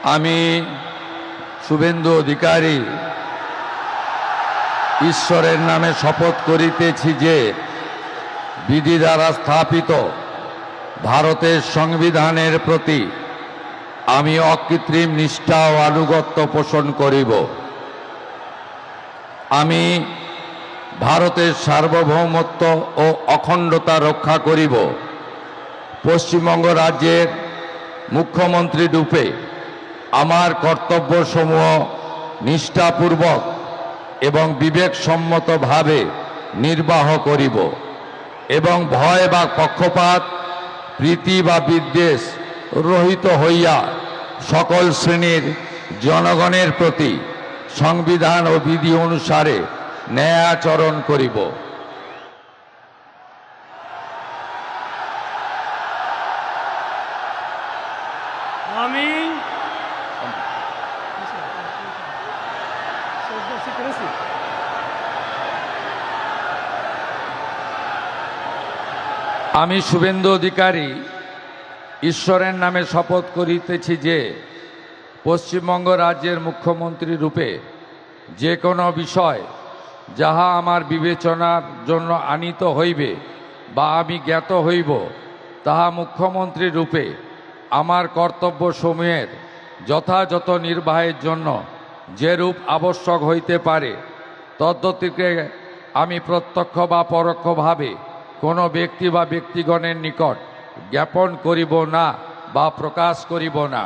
আমি শুভেন্দু অধিকারী ঈশ্বরের নামে শপথ করিতেছি যে বিধি দ্বারা স্থাপিত ভারতের সংবিধানের প্রতি আমি অকৃত্রিম নিষ্ঠা ও আনুগত্য পোষণ করিব। আমি ভারতের সার্বভৌমত্ব ও অখণ্ডতা রক্ষা করিব। পশ্চিমবঙ্গ রাজ্যের মুখ্যমন্ত্রী রূপে আমার কর্তব্যসমূহ নিষ্ঠাপূর্বক এবং বিবেকসম্মতভাবে নির্বাহ করিব এবং ভয় বা পক্ষপাত, প্রীতি বা বিদ্বেষ রহিত হইয়া সকল শ্রেণীর জনগণের প্রতি সংবিধান ও বিধি অনুসারে ন্যায়াচরণ করিব। আমি শুভেন্দু অধিকারী ঈশ্বরের নামে শপথ করিতেছি যে পশ্চিমবঙ্গ রাজ্যের মুখ্যমন্ত্রী রূপে যে কোনো বিষয় যাহা আমার বিবেচনার জন্য আনীত হইবে বা আমি জ্ঞাত হইব, তাহা মুখ্যমন্ত্রী রূপে আমার কর্তব্যসমূহের যথাযথ নির্বাহের জন্য যেরূপ আবশ্যক হইতে পারে তদ্গতিকে আমি প্রত্যক্ষ বা পরোক্ষভাবে কোনো ব্যক্তি বা ব্যক্তিগণের নিকট জ্ঞাপন করিব না বা প্রকাশ করিব না।